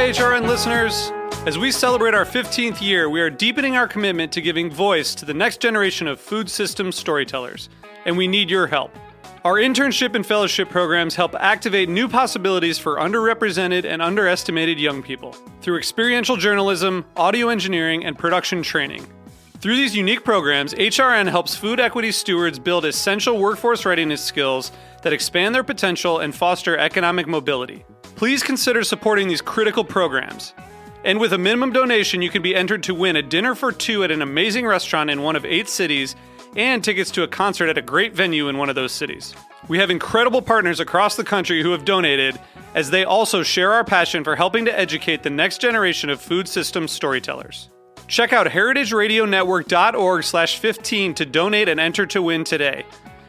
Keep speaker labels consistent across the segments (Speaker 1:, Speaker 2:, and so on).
Speaker 1: Hi, HRN listeners. As we celebrate our 15th year, we are deepening our commitment to giving voice to the next generation of food systems storytellers, and we need your help. Our internship and fellowship programs help activate new possibilities for underrepresented and underestimated young people through experiential journalism, audio engineering, and production training. Through these unique programs, HRN helps food equity stewards build essential workforce readiness skills that expand their potential and foster economic mobility. Please consider supporting these critical programs. And with a minimum donation, you can be entered to win a dinner for two at an amazing restaurant in one of 8 cities and tickets to a concert at a great venue in one of those cities. We have incredible partners across the country who have donated, as they also share our passion for helping to educate the next generation of food systems storytellers. Check out heritageradionetwork.org/15 to donate and enter to win today.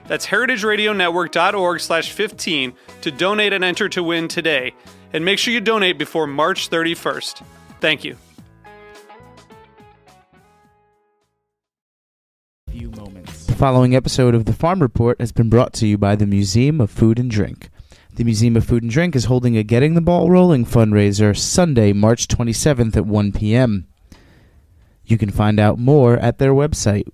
Speaker 1: That's heritageradionetwork.org/15 to donate and enter to win today. And make sure you donate before March 31st. Thank you.
Speaker 2: The following episode of The Farm Report has been brought to you by the Museum of Food and Drink. The Museum of Food and Drink is holding a Getting the Ball Rolling fundraiser Sunday, March 27th at 1 p.m. You can find out more at their website,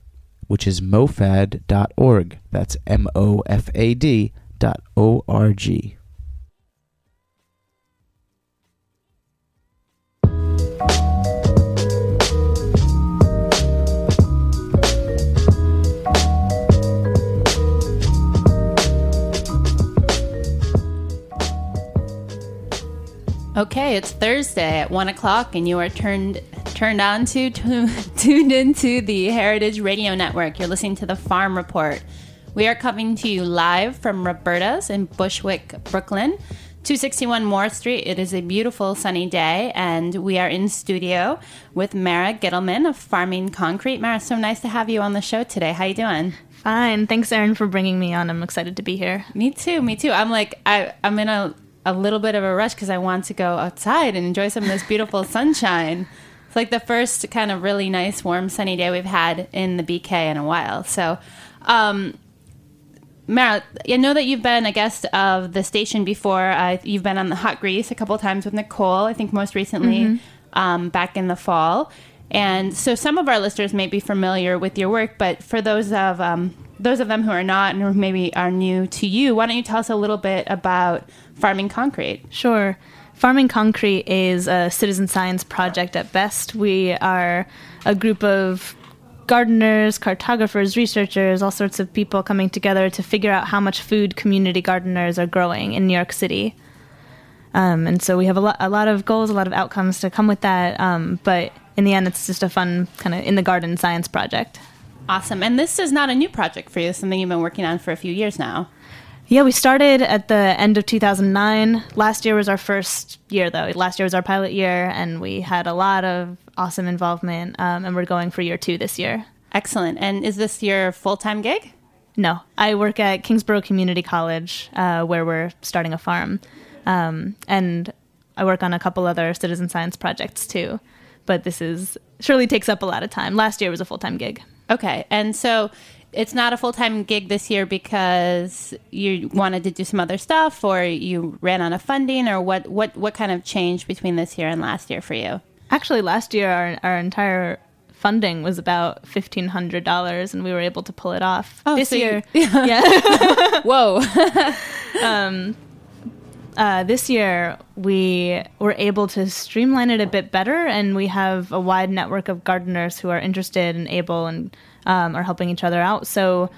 Speaker 2: which is mofad.org. That's MOFAD.org.
Speaker 3: Okay, it's Thursday at 1 o'clock, and you are tuned into the Heritage Radio Network. You're listening to The Farm Report. We are coming to you live from Roberta's in Bushwick, Brooklyn, 261 Moore Street. It is a beautiful sunny day, and we are in studio with Mara Gittleman of Farming Concrete. Mara, so nice to have you on the show today. How you doing?
Speaker 4: Fine. Thanks, Erin, for bringing me on. I'm excited to be here.
Speaker 3: Me too. I'm in a little bit of a rush because I want to go outside and enjoy some of this beautiful sunshine. It's like the first kind of really nice, warm, sunny day we've had in the BK in a while. So, Mara, I know that you've been a guest of the station before. You've been on the Hot Grease a couple of times with Nicole, I think most recently back in the fall. And so some of our listeners may be familiar with your work, but for those of them who are not and who maybe are new to you, why don't you tell us a little bit about Farming Concrete?
Speaker 4: Sure. Farming Concrete is a citizen science project at best. We are a group of gardeners, cartographers, researchers, all sorts of people coming together to figure out how much food community gardeners are growing in New York City. And so we have a lot of goals, a lot of outcomes to come with that. But in the end, it's just a fun kind of in the garden science project.
Speaker 3: Awesome. And this is not a new project for you. It's something you've been working on for a few years now.
Speaker 4: Yeah, we started at the end of 2009. Last year was our first year, though. Last year was our pilot year, and we had a lot of awesome involvement, and we're going for year 2 this year.
Speaker 3: Excellent. And is this your full-time gig?
Speaker 4: No. I work at Kingsborough Community College, where we're starting a farm. And I work on a couple other citizen science projects, too. But this surely takes up a lot of time. Last year was a full-time gig.
Speaker 3: Okay. And so it's not a full-time gig this year because you wanted to do some other stuff, or you ran out of funding, or what kind of changed between this year and last year for you?
Speaker 4: Actually, last year our entire funding was about $1,500, and we were able to pull it off.
Speaker 3: Oh,
Speaker 4: this
Speaker 3: so
Speaker 4: year,
Speaker 3: yeah. Whoa.
Speaker 4: This year, we were able to streamline it a bit better, and we have a wide network of gardeners who are interested and able and are helping each other out. So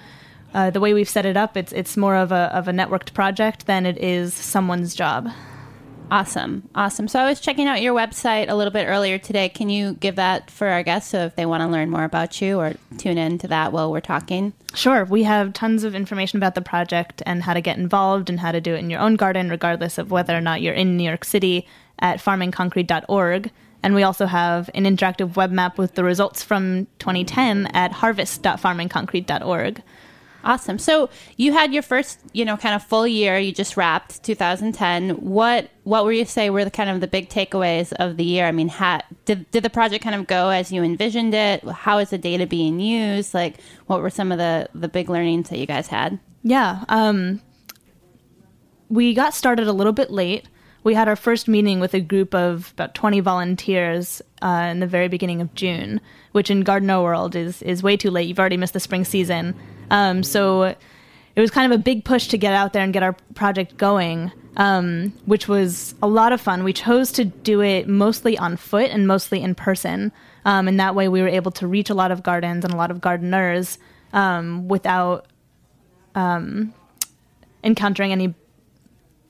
Speaker 4: the way we've set it up, it's more of a networked project than it is someone's job.
Speaker 3: Awesome. So I was checking out your website a little bit earlier today. Can you give that for our guests so if they want to learn more about you or tune into that while we're talking?
Speaker 4: Sure. We have tons of information about the project and how to get involved and how to do it in your own garden, regardless of whether or not you're in New York City, at farmingconcrete.org. And we also have an interactive web map with the results from 2010 at harvest.farmingconcrete.org.
Speaker 3: Awesome. So you had your first, kind of full year. You just wrapped 2010. What were you say were the big takeaways of the year? I mean, did the project kind of go as you envisioned it? How is the data being used? Like, what were some of the big learnings that you guys had?
Speaker 4: Yeah. We got started a little bit late. we had our first meeting with a group of about 20 volunteers in the very beginning of June, which in Gardner World is way too late. You've already missed the spring season. So it was kind of a big push to get out there and get our project going, which was a lot of fun. We chose to do it mostly on foot and mostly in person. And that way we were able to reach a lot of gardens and a lot of gardeners without encountering any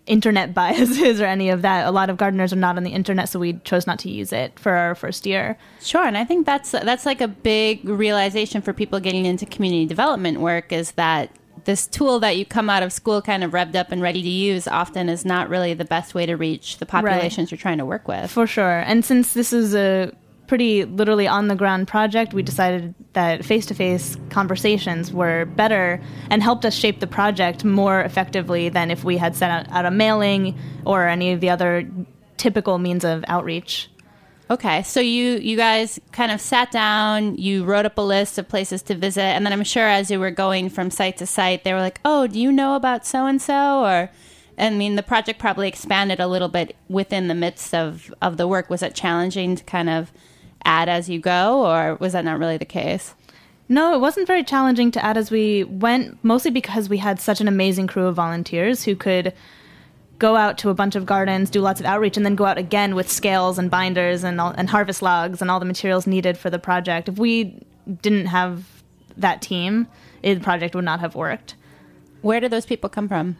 Speaker 4: internet biases or any of that. A lot of gardeners are not on the internet, so we chose not to use it for our first year.
Speaker 3: Sure, and I think that's like a big realization for people getting into community development work, is that this tool that you come out of school kind of revved up and ready to use often is not really the best way to reach the populations you're trying to work with.
Speaker 4: For sure. And since this is a pretty literally on-the-ground project, we decided that face-to-face conversations were better and helped us shape the project more effectively than if we had sent out a mailing or any of the other typical means of outreach.
Speaker 3: Okay, so you guys kind of sat down, you wrote up a list of places to visit, and then I'm sure as you were going from site to site, they were like, oh, do you know about so-and-so? Or, I mean, the project probably expanded a little bit within the midst of the work. Was it challenging to kind of add as you go, or was that not really the case?
Speaker 4: No, it wasn't very challenging to add as we went, mostly because we had such an amazing crew of volunteers who could go out to a bunch of gardens, do lots of outreach, and then go out again with scales and binders and harvest logs and all the materials needed for the project. If we didn't have that team, the project would not have worked.
Speaker 3: Where did those people come from?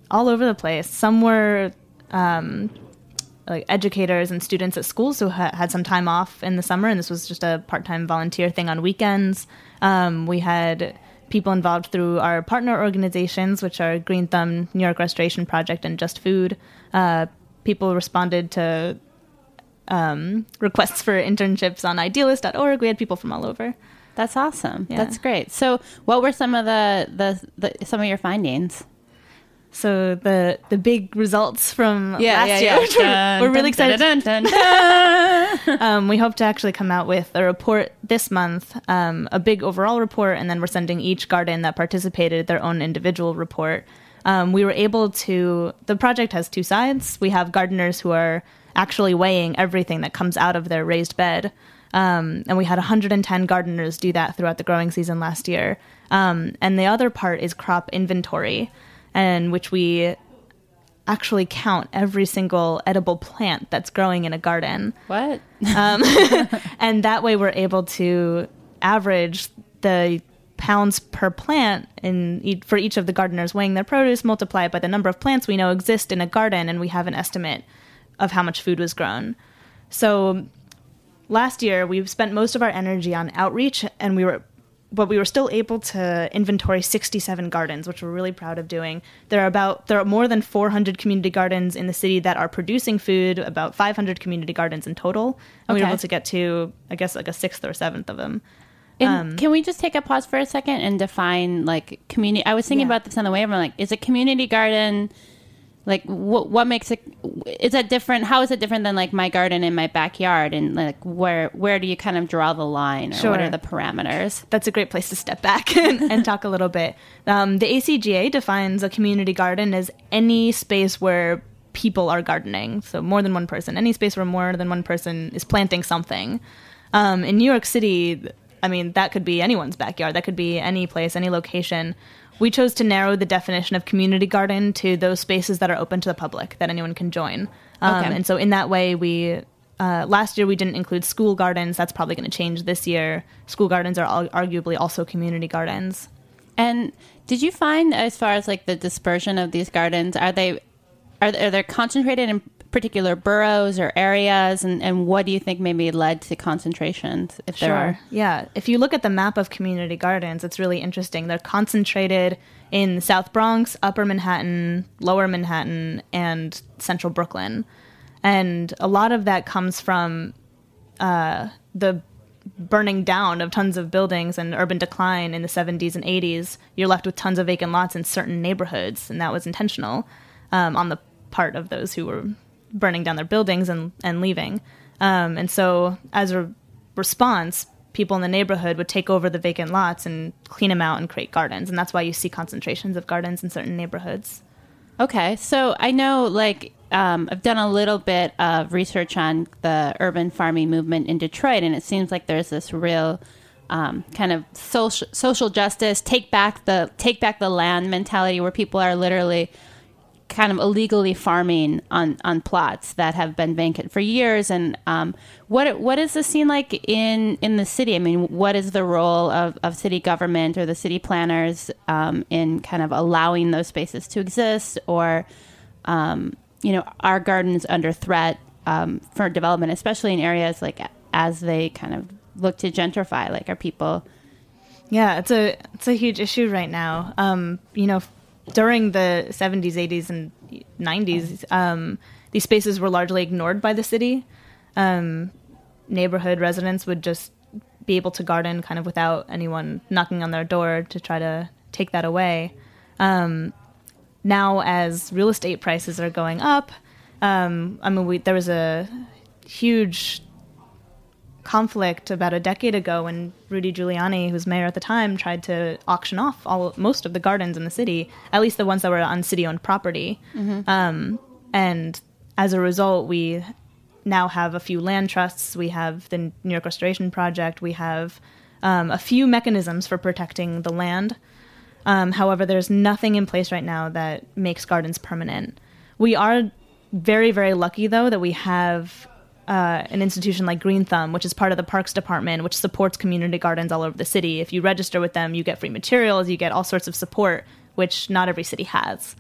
Speaker 4: All over the place. Some were like educators and students at schools who had some time off in the summer, and this was just a part-time volunteer thing on weekends. We had people involved through our partner organizations, which are Green Thumb, New York Restoration Project, and Just Food. People responded to requests for internships on idealist.org. We had people from all over.
Speaker 3: That's awesome.
Speaker 4: Yeah.
Speaker 3: That's great. So what were some of some of your findings?
Speaker 4: So the big results from last year, which we're really excited. We hope to actually come out with a report this month, a big overall report, and then we're sending each garden that participated their own individual report. We were able to, the project has two sides. We have gardeners who are actually weighing everything that comes out of their raised bed. And we had 110 gardeners do that throughout the growing season last year. And the other part is crop inventory, in which we actually count every single edible plant that's growing in a garden.
Speaker 3: What?
Speaker 4: And that way we're able to average the pounds per plant for each of the gardeners weighing their produce, multiply it by the number of plants we know exist in a garden, and we have an estimate of how much food was grown. So last year, we spent most of our energy on outreach, and we were still able to inventory 67 gardens, which we're really proud of doing. There are more than 400 community gardens in the city that are producing food, about 500 community gardens in total. And we were able to get to, I guess, like a sixth or seventh of them.
Speaker 3: And can we just take a pause for a second and define, like, community? I was thinking about this on the way over. Like, is a community garden, like, what makes it? Is that different? How is it different than, like, my garden in my backyard? And, like, where do you kind of draw the line, or what are the parameters?
Speaker 4: That's a great place to step back and talk a little bit. The ACGA defines a community garden as any space where people are gardening, so more than one person. Any space where more than one person is planting something. In New York City, I mean, that could be anyone's backyard. That could be any place, any location. We chose to narrow the definition of community garden to those spaces that are open to the public, that anyone can join. And so in that way, last year we didn't include school gardens. That's probably going to change this year. School gardens are arguably also community gardens.
Speaker 3: And did you find, as far as, like, the dispersion of these gardens, are they concentrated in particular boroughs or areas, and what do you think maybe led to concentrations, if there are?
Speaker 4: Yeah. If you look at the map of community gardens, it's really interesting. They're concentrated in the South Bronx, Upper Manhattan, Lower Manhattan, and Central Brooklyn. And a lot of that comes from the burning down of tons of buildings and urban decline in the 70s and 80s. You're left with tons of vacant lots in certain neighborhoods, and that was intentional on the part of those who were burning down their buildings and leaving. And so as a response, people in the neighborhood would take over the vacant lots and clean them out and create gardens. And that's why you see concentrations of gardens in certain neighborhoods.
Speaker 3: Okay, so I know, like, I've done a little bit of research on the urban farming movement in Detroit, and it seems like there's this real kind of social justice, take back the land mentality, where people are literally kind of illegally farming on plots that have been vacant for years. And what is the scene like in the city? I mean, what is the role of city government or the city planners in kind of allowing those spaces to exist? Or, are gardens under threat for development, especially in areas like as they kind of look to gentrify? Like, are people...
Speaker 4: Yeah, it's a huge issue right now. During the 70s, 80s, and 90s, these spaces were largely ignored by the city. Neighborhood residents would just be able to garden kind of without anyone knocking on their door to try to take that away. Now, as real estate prices are going up, there was a huge conflict about a decade ago when Rudy Giuliani, who was mayor at the time, tried to auction off most of the gardens in the city, at least the ones that were on city-owned property. Mm-hmm. And as a result, we now have a few land trusts. We have the New York Restoration Project. We have a few mechanisms for protecting the land. However, there's nothing in place right now that makes gardens permanent. We are very, very lucky, though, that we have an institution like Green Thumb, which is part of the Parks Department, which supports community gardens all over the city. If you register with them, you get free materials, you get all sorts of support, which not every city has.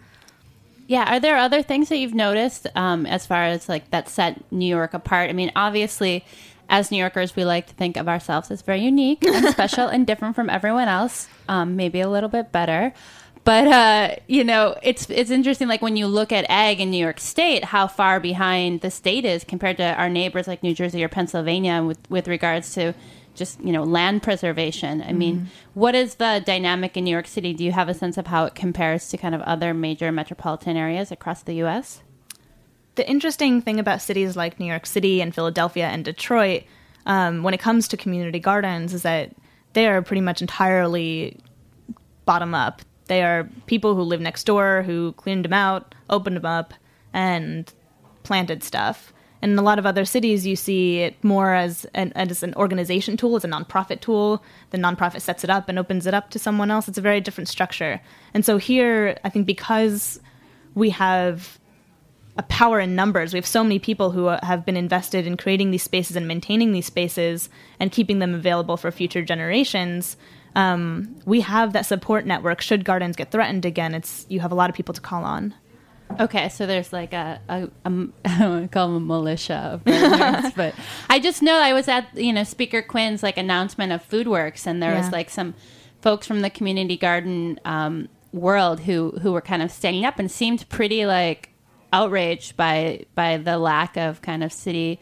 Speaker 3: Yeah, are there other things that you've noticed as far as like that set New York apart? I mean, obviously, as New Yorkers, we like to think of ourselves as very unique and special and different from everyone else, maybe a little bit better. But, it's interesting, like when you look at ag in New York State, how far behind the state is compared to our neighbors like New Jersey or Pennsylvania with regards to just, land preservation. I mean, what is the dynamic in New York City? Do you have a sense of how it compares to kind of other major metropolitan areas across the U.S.?
Speaker 4: The interesting thing about cities like New York City and Philadelphia and Detroit, when it comes to community gardens, is that they are pretty much entirely bottom up. They are people who live next door, who cleaned them out, opened them up, and planted stuff. And in a lot of other cities, you see it more as an organization tool, as a nonprofit tool. The nonprofit sets it up and opens it up to someone else. It's a very different structure. And so here, I think because we have a power in numbers, we have so many people who have been invested in creating these spaces and maintaining these spaces and keeping them available for future generations, we have that support network. Should gardens get threatened again, you have a lot of people to call on.
Speaker 3: Okay, so there's like I don't want to call them a militia of gardeners, but I just know I was at Speaker Quinn's like announcement of FoodWorks, and there was like some folks from the community garden world who were kind of standing up and seemed pretty like outraged by the lack of kind of city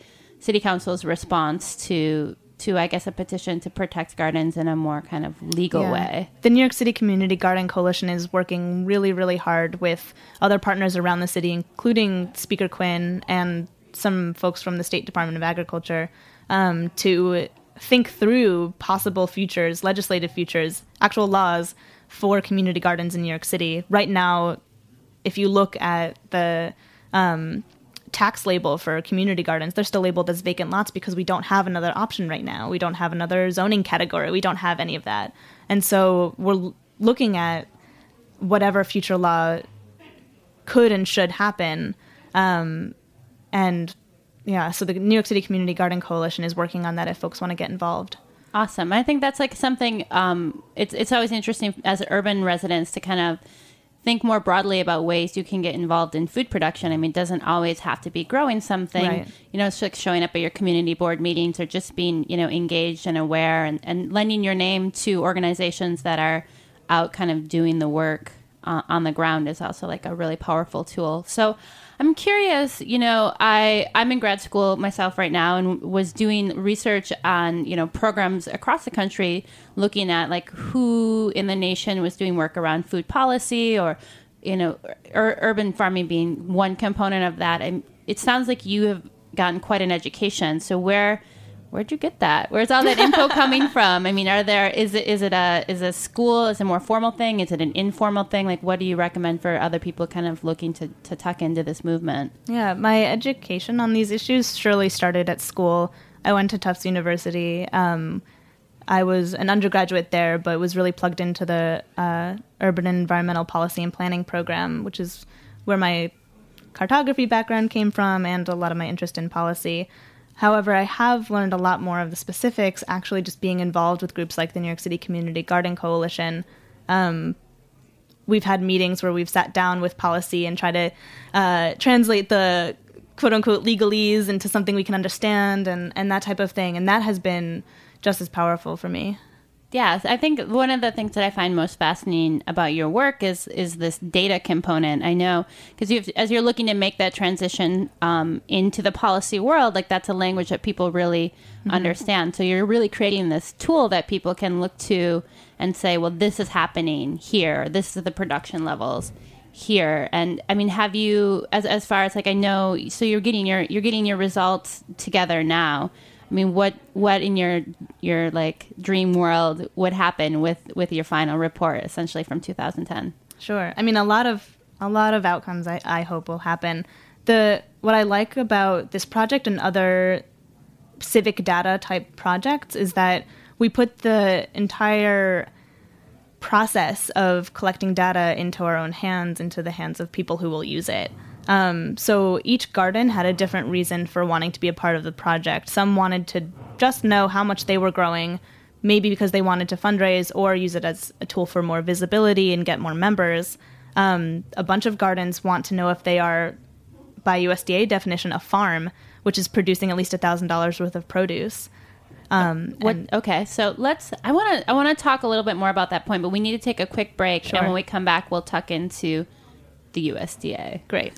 Speaker 3: council's response to I guess a petition to protect gardens in a more kind of legal way.
Speaker 4: The New York City Community Garden Coalition is working really, really hard with other partners around the city, including Speaker Quinn and some folks from the State Department of Agriculture, to think through possible futures, legislative futures, actual laws for community gardens in New York City. Right now, if you look at the tax label for community gardens, they're still labeled as vacant lots because we don't have another option right now. We don't have another zoning category. We don't have any of that. And so we're looking at whatever future law could and should happen. So the New York City Community Garden Coalition is working on that if folks want to get involved.
Speaker 3: Awesome. I think that's like something, it's always interesting as urban residents to kind of think more broadly about ways you can get involved in food production. I mean, it doesn't always have to be growing something,
Speaker 4: right.
Speaker 3: It's like showing up at your community board meetings or just being, engaged and aware and lending your name to organizations that are out kind of doing the work on the ground is also like a really powerful tool. So I'm curious, I'm in grad school myself right now and was doing research on, programs across the country looking at like who in the nation was doing work around food policy or urban farming being one component of that. And it sounds like you have gotten quite an education. So where Where'd you get that? Where's all that info coming from? I mean, is it a school? Is it a more formal thing? Is it an informal thing? Like, what do you recommend for other people kind of looking to tuck into this movement?
Speaker 4: Yeah, my education on these issues surely started at school. I went to Tufts University. I was an undergraduate there, but was really plugged into the Urban and Environmental Policy and Planning program, which is where my cartography background came from and a lot of my interest in policy. However, I have learned a lot more of the specifics actually just being involved with groups like the New York City Community Garden Coalition. We've had meetings where we've sat down with policy and try to translate the quote-unquote legalese into something we can understand and that type of thing. And that has been just as powerful for me.
Speaker 3: Yes, I think one of the things that I find most fascinating about your work is this data component. I know because as you're looking to make that transition into the policy world, like that's a language that people really understand. So you're really creating this tool that people can look to and say, well, this is happening here. This is the production levels here. And I mean, have you, as far as like I know, so you're getting your results together now. I mean, what in your like dream world would happen with your final report, essentially from 2010?
Speaker 4: Sure. I mean, a lot of outcomes I hope will happen. What I like about this project and other civic data type projects is that we put the entire process of collecting data into our own hands, into the hands of people who will use it. So each garden had a different reason for wanting to be a part of the project. Some wanted to just know how much they were growing, maybe because they wanted to fundraise or use it as a tool for more visibility and get more members. A bunch of gardens want to know if they are, by USDA definition, a farm, which is producing at least $1,000 worth of produce.
Speaker 3: Okay, so I want to talk a little bit more about that point, but we need to take a quick break. Sure. And when we come back, we'll tuck into the USDA.
Speaker 4: Great.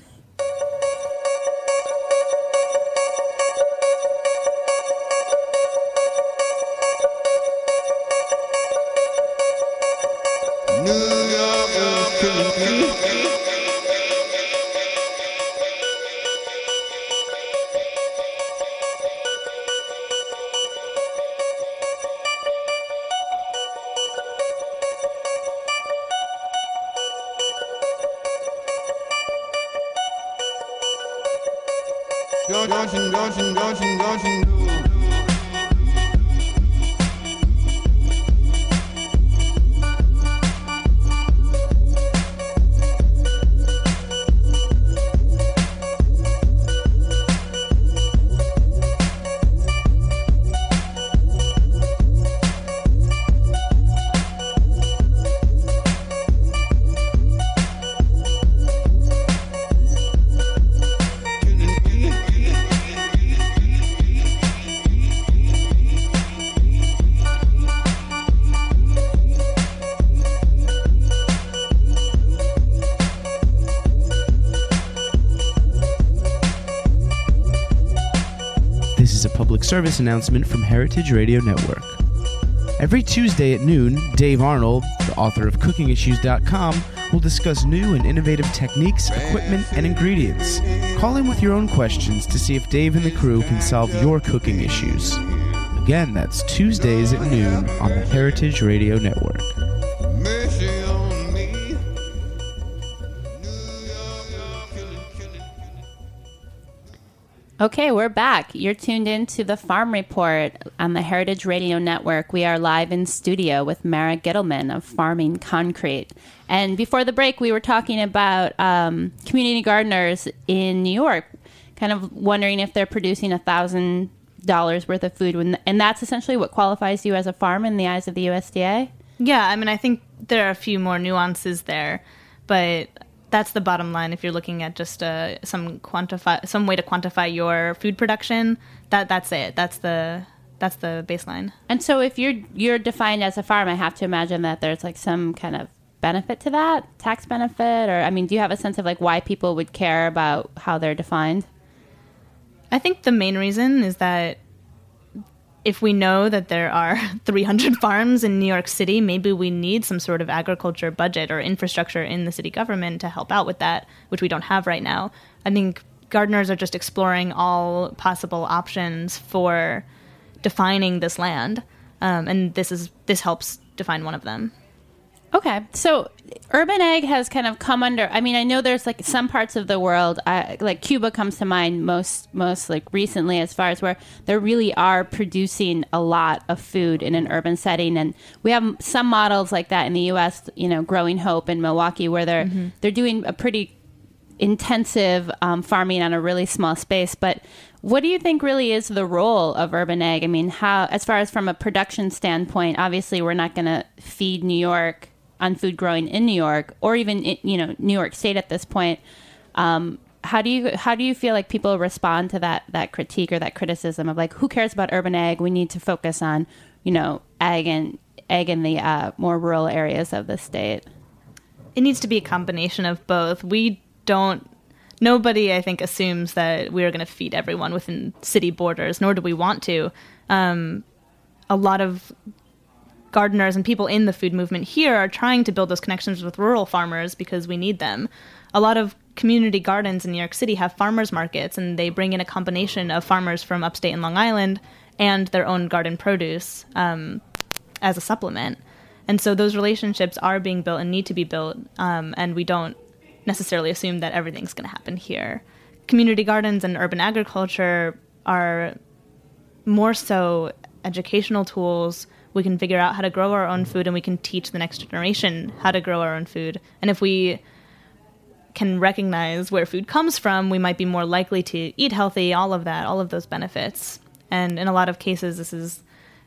Speaker 2: Service announcement from Heritage Radio Network. Every Tuesday at noon, Dave Arnold, the author of CookingIssues.com, will discuss new and innovative techniques, equipment, and ingredients. Call in with your own questions to see if Dave and the crew can solve your cooking issues. Again, that's Tuesdays at noon on the Heritage Radio Network.
Speaker 3: Okay, we're back. You're tuned in to the Farm Report on the Heritage Radio Network. We are live in studio with Mara Gittleman of Farming Concrete. And before the break, we were talking about community gardeners in New York, kind of wondering if they're producing $1,000 worth of food. And that's essentially what qualifies you as a farm in the eyes of the USDA?
Speaker 4: Yeah, I mean, I think there are a few more nuances there, but that's the bottom line. If you're looking at just some way to quantify your food production, that's it. That's the baseline.
Speaker 3: And so, if you're defined as a farm, I have to imagine that there's like some kind of benefit to that, tax benefit, or I mean, do you have a sense of like why people would care about how they're defined?
Speaker 4: I think the main reason is that if we know that there are 300 farms in New York City, maybe we need some sort of agriculture budget or infrastructure in the city government to help out with that, which we don't have right now. I think gardeners are just exploring all possible options for defining this land. And this helps define one of them.
Speaker 3: Okay, so urban ag has kind of come under. I mean, I know there's like some parts of the world, like Cuba comes to mind most like recently, as far as where they really are producing a lot of food in an urban setting, and we have some models like that in the U.S. You know, Growing Hope in Milwaukee, where they're doing a pretty intensive farming on a really small space. But what do you think really is the role of urban ag? I mean, how, as far as from a production standpoint, obviously we're not going to feed New York on food growing in New York, or even New York State at this point. How do you feel like people respond to that critique or that criticism of like, who cares about urban ag? We need to focus on ag in the more rural areas of the state.
Speaker 4: It needs to be a combination of both. Nobody, I think, assumes that we are going to feed everyone within city borders, nor do we want to. A lot of gardeners and people in the food movement here are trying to build those connections with rural farmers because we need them. A lot of community gardens in New York City have farmers markets, and they bring in a combination of farmers from upstate and Long Island and their own garden produce as a supplement. And so those relationships are being built and need to be built, and we don't necessarily assume that everything's going to happen here. Community gardens and urban agriculture are more so educational tools. We can figure out how to grow our own food, and we can teach the next generation how to grow our own food. And if we can recognize where food comes from, we might be more likely to eat healthy, all of those benefits. And in a lot of cases, this is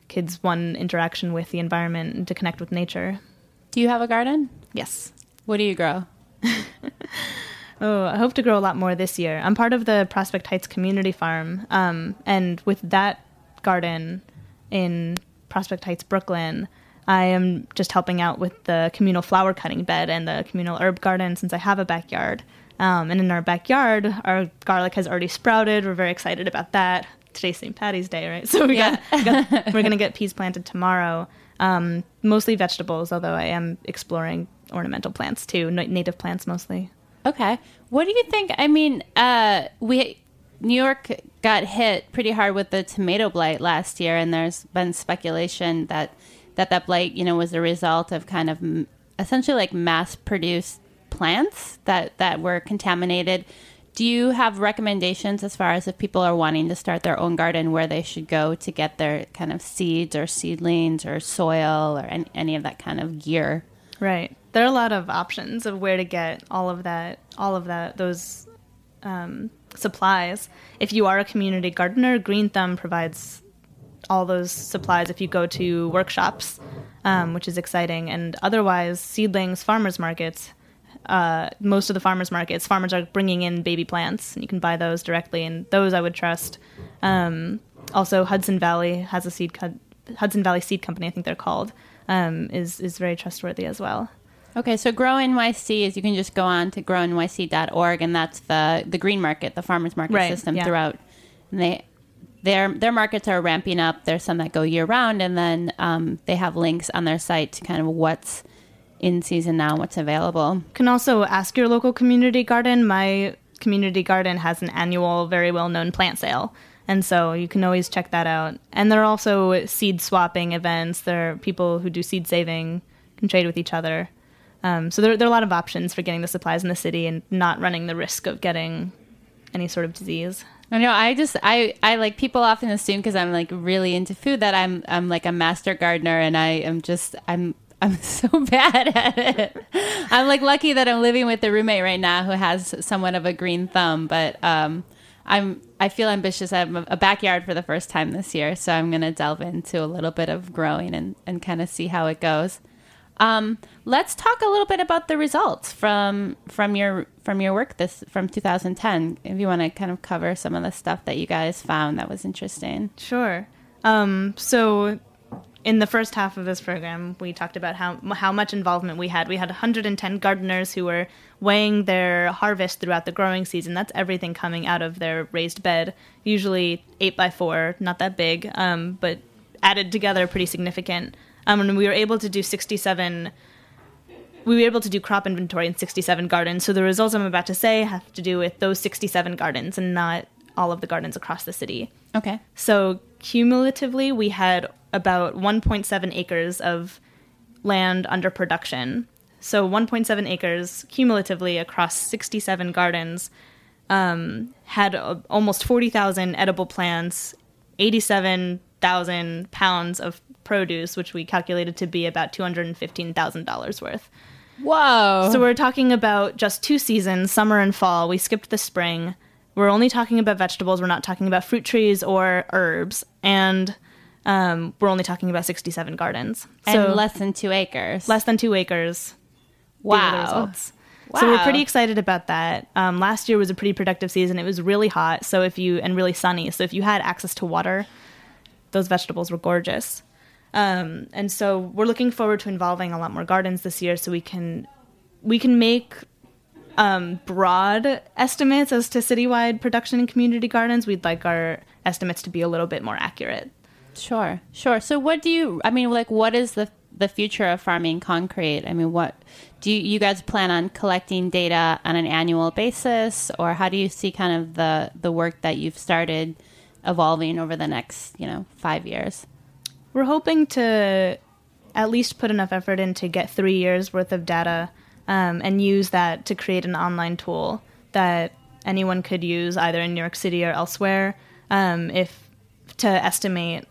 Speaker 4: kids' one interaction with the environment and to connect with nature.
Speaker 3: Do you have a garden?
Speaker 4: Yes.
Speaker 3: What do you grow?
Speaker 4: I hope to grow a lot more this year. I'm part of the Prospect Heights Community Farm, and with that garden in Prospect Heights, Brooklyn, I am just helping out with the communal flower cutting bed and the communal herb garden since I have a backyard. And in our backyard, our garlic has already sprouted. We're very excited about that. Today's St. Patty's Day, right? So we're going to get peas planted tomorrow. Mostly vegetables, although I am exploring ornamental plants too, native plants mostly. Okay.
Speaker 3: What do you think? I mean, New York got hit pretty hard with the tomato blight last year, and there's been speculation that blight, was a result of kind of essentially like mass-produced plants that were contaminated. Do you have recommendations as far as if people are wanting to start their own garden, where they should go to get their kind of seeds or seedlings or soil or any of that kind of gear?
Speaker 4: Right. There are a lot of options of where to get all of those supplies. If you are a community gardener, Green Thumb provides all those supplies if you go to workshops, which is exciting. And otherwise, seedlings, farmers markets, most of the farmers markets, farmers are bringing in baby plants, and you can buy those directly, and those I would trust. Also, Hudson Valley has a Hudson Valley Seed Company, I think they're called, is very trustworthy as well.
Speaker 3: Okay, so Grow NYC is, you can just go on to grownyc.org, and that's the green market, the farmers market system throughout. And their markets are ramping up. There's some that go year round, and then they have links on their site to kind of what's in season now, what's available.
Speaker 4: You can also ask your local community garden. My community garden has an annual, very well-known plant sale, and so you can always check that out. And there are also seed swapping events. There are people who do seed saving, can trade with each other. So there are a lot of options for getting the supplies in the city and not running the risk of getting any sort of disease.
Speaker 3: I know. I like, people often assume because I'm like really into food that I'm like a master gardener, and I'm so bad at it. I'm like lucky that I'm living with a roommate right now who has somewhat of a green thumb, but I feel ambitious. I have a backyard for the first time this year, so I'm going to delve into a little bit of growing and kind of see how it goes. Let's talk a little bit about the results from your work from 2010. If you want to kind of cover some of the stuff that you guys found that was interesting.
Speaker 4: Sure. So in the first half of this program, we talked about how much involvement we had. We had 110 gardeners who were weighing their harvest throughout the growing season. That's everything coming out of their raised bed, usually 8x4, not that big, but added together pretty significant. And we were able to do crop inventory in 67 gardens. So the results I'm about to say have to do with those 67 gardens and not all of the gardens across the city.
Speaker 3: Okay.
Speaker 4: So cumulatively, we had about 1.7 acres of land under production. So 1.7 acres cumulatively across 67 gardens had almost 40,000 edible plants, 87,000 pounds of produce, which we calculated to be about $215,000 worth.
Speaker 3: Whoa.
Speaker 4: So we're talking about just 2 seasons, summer and fall. We skipped the spring. We're only talking about vegetables. We're not talking about fruit trees or herbs. And we're only talking about 67 gardens.
Speaker 3: And less than 2 acres.
Speaker 4: Less than 2 acres.
Speaker 3: Wow.
Speaker 4: These are the results.
Speaker 3: Wow.
Speaker 4: So we're pretty excited about that. Last year was a pretty productive season. It was really hot, and really sunny. So if you had access to water, those vegetables were gorgeous. And so we're looking forward to involving a lot more gardens this year, so we can make broad estimates as to citywide production in community gardens. We'd like our estimates to be a little bit more accurate.
Speaker 3: Sure. So what is the future of farming concrete? I mean, what do you guys plan on collecting data on an annual basis, or how do you see kind of the work that you've started evolving over the next, 5 years?
Speaker 4: We're hoping to at least put enough effort in to get 3 years worth of data and use that to create an online tool that anyone could use either in New York City or elsewhere to estimate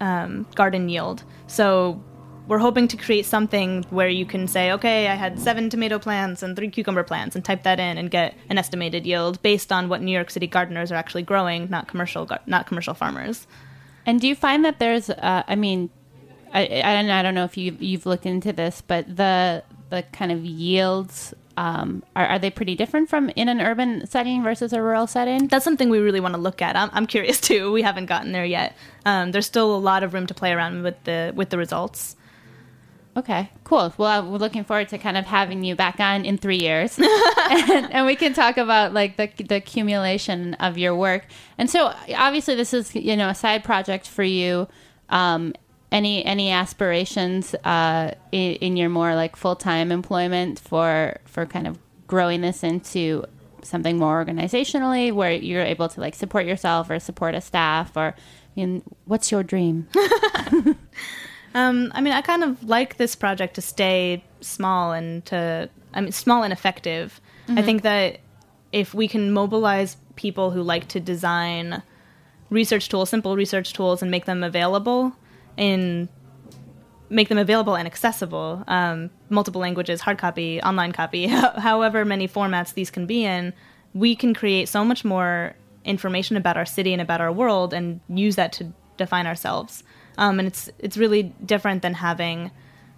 Speaker 4: garden yield. So we're hoping to create something where you can say, okay, I had 7 tomato plants and 3 cucumber plants, and type that in and get an estimated yield based on what New York City gardeners are actually growing, not commercial farmers.
Speaker 3: And do you find that there's, I don't know if you've looked into this, but the kind of yields, are they pretty different from in an urban setting versus a rural setting?
Speaker 4: That's something we really want to look at. I'm curious too. We haven't gotten there yet. There's still a lot of room to play around with the results.
Speaker 3: Okay, cool. Well, we're looking forward to kind of having you back on in 3 years, and we can talk about like the accumulation of your work. And so, obviously, this is a side project for you. Any aspirations in your more like full-time employment for kind of growing this into something more organizationally, where you're able to like support yourself or support a staff, or what's your dream?
Speaker 4: I kind of like this project to stay small and small and effective. Mm-hmm. I think that if we can mobilize people who like to design simple research tools, and make them available and accessible, multiple languages, hard copy, online copy, however many formats these can be in, we can create so much more information about our city and about our world, and use that to define ourselves. And it's really different than having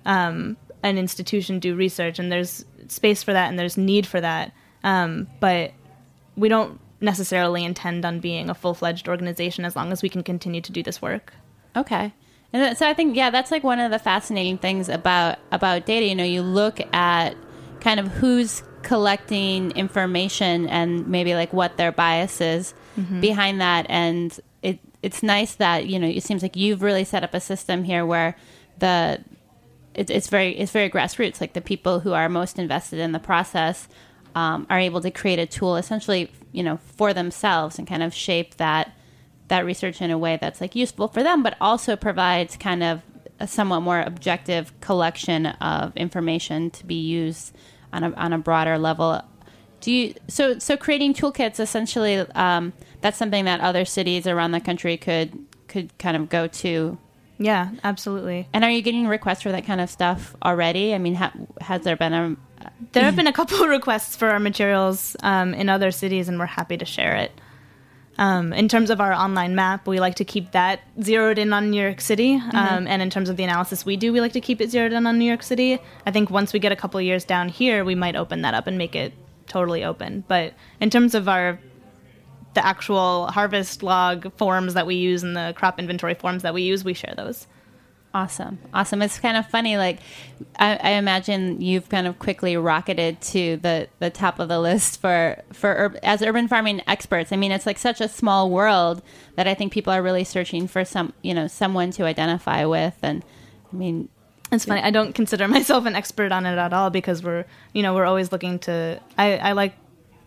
Speaker 4: an institution do research, and there's space for that and there's need for that. But we don't necessarily intend on being a full-fledged organization as long as we can continue to do this work.
Speaker 3: Okay. And so I think, that's like one of the fascinating things about data. You look at kind of who's collecting information and maybe like what their bias is behind that. And it's nice that, it seems like you've really set up a system here where it's very grassroots. Like the people who are most invested in the process are able to create a tool essentially, for themselves, and kind of shape that research in a way that's like useful for them, but also provides kind of a somewhat more objective collection of information to be used on a broader level. So creating toolkits, essentially, that's something that other cities around the country could kind of go to.
Speaker 4: Yeah, absolutely.
Speaker 3: And are you getting requests for that kind of stuff already? I mean, has there been
Speaker 4: There have been a couple of requests for our materials in other cities, and we're happy to share it. In terms of our online map, we like to keep that zeroed in on New York City. And in terms of the analysis we do, we like to keep it zeroed in on New York City. I think once we get a couple of years down here, we might open that up and make it totally open. But in terms of the actual harvest log forms that we use and the crop inventory forms that we use, we share those.
Speaker 3: Awesome. It's kind of funny. Like, I imagine you've kind of quickly rocketed to the top of the list as urban farming experts. I mean, it's like such a small world that I think people are really searching for someone to identify with. And I mean,
Speaker 4: it's funny. I don't consider myself an expert on it at all, because we're always looking to. I like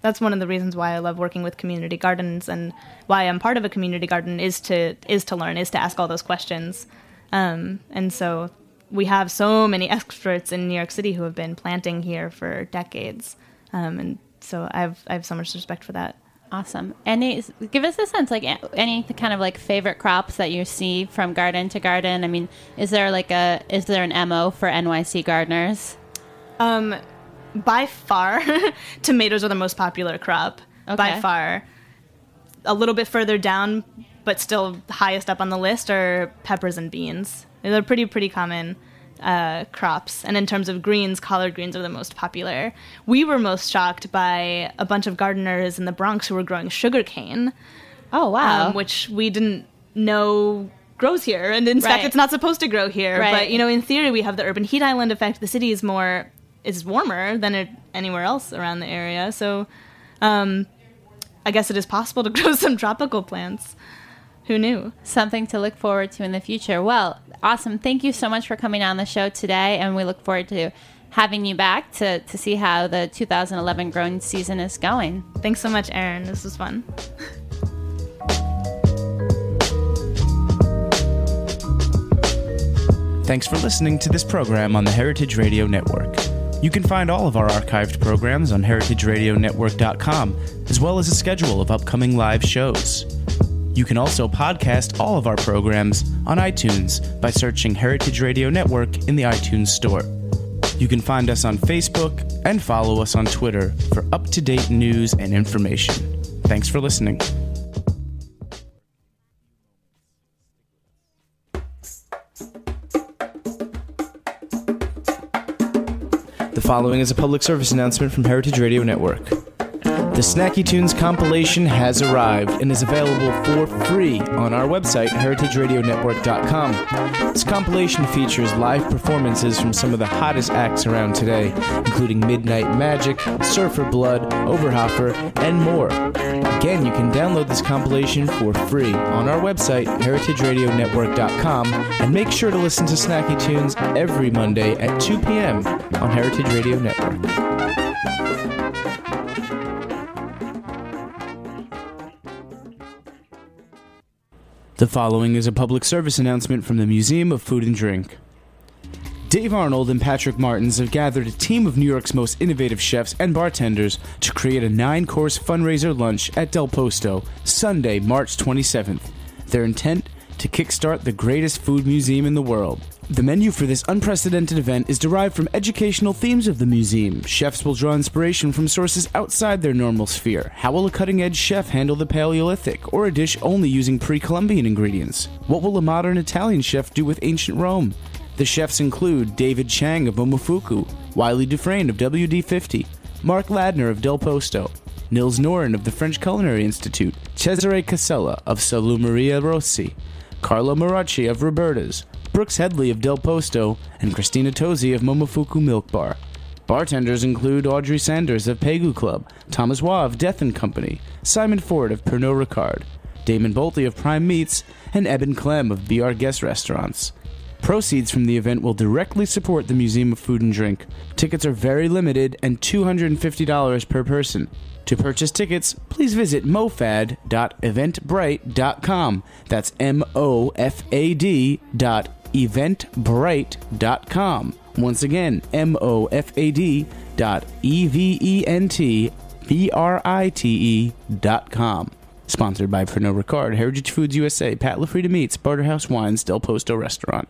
Speaker 4: That's one of the reasons why I love working with community gardens, and why I'm part of a community garden is to learn, is to ask all those questions. And so we have so many experts in New York City who have been planting here for decades. And so I have so much respect for that.
Speaker 3: Awesome. Give us a sense, like any kind of like favorite crops that you see from garden to garden. I mean, is there an MO for NYC gardeners?
Speaker 4: By far, tomatoes are the most popular crop. Okay. By far. A little bit further down, but still highest up on the list, are peppers and beans. They're pretty common crops. And in terms of greens, collard greens are the most popular. We were most shocked by a bunch of gardeners in the Bronx who were growing sugarcane.
Speaker 3: Oh, wow.
Speaker 4: Which we didn't know grows here. And in fact, it's not supposed to grow here.
Speaker 3: Right.
Speaker 4: But, in theory, we have the urban heat island effect. The city is warmer than anywhere else around the area. So I guess it is possible to grow some tropical plants. Who knew?
Speaker 3: Something to look forward to in the future. Well, awesome. Thank you so much for coming on the show today, and we look forward to having you back to see how the 2011 growing season is going.
Speaker 4: Thanks so much, Erin. This was fun.
Speaker 2: Thanks for listening to this program on the Heritage Radio Network. You can find all of our archived programs on heritageradionetwork.com, as well as a schedule of upcoming live shows. You can also podcast all of our programs on iTunes by searching Heritage Radio Network in the iTunes Store. You can find us on Facebook and follow us on Twitter for up-to-date news and information. Thanks for listening. The following is a public service announcement from Heritage Radio Network. The Snacky Tunes compilation has arrived and is available for free on our website, heritageradionetwork.com. This compilation features live performances from some of the hottest acts around today, including Midnight Magic, Surfer Blood, Overhopper, and more. Again, you can download this compilation for free on our website, heritageradionetwork.com, and make sure to listen to Snacky Tunes every Monday at 2 p.m. on Heritage Radio Network. The following is a public service announcement from the Museum of Food and Drink. Dave Arnold and Patrick Martins have gathered a team of New York's most innovative chefs and bartenders to create a 9-course fundraiser lunch at Del Posto, Sunday, March 27th. Their intent? To kickstart the greatest food museum in the world. The menu for this unprecedented event is derived from educational themes of the museum. Chefs will draw inspiration from sources outside their normal sphere. How will a cutting-edge chef handle the Paleolithic, or a dish only using pre-Columbian ingredients? What will a modern Italian chef do with ancient Rome? The chefs include David Chang of Momofuku, Wiley Dufresne of WD-50, Mark Ladner of Del Posto, Nils Noren of the French Culinary Institute, Cesare Casella of Salumeria Rossi, Carlo Maracci of Roberta's, Brooks Headley of Del Posto, and Christina Tosi of Momofuku Milk Bar. Bartenders include Audrey Sanders of Pegu Club, Thomas Waugh of Death & Company, Simon Ford of Pernod Ricard, Damon Bolte of Prime Meats, and Eben Clem of Be Our Guest Restaurants. Proceeds from the event will directly support the Museum of Food and Drink. Tickets are very limited and $250 per person. To purchase tickets, please visit mofad.eventbrite.com. That's mofad.eventbrite.com. Once again, mofad.eventbrite.com. Sponsored by Pernod Ricard, Heritage Foods USA, Pat LaFrida Meats, Barterhouse Wines, Del Posto Restaurant.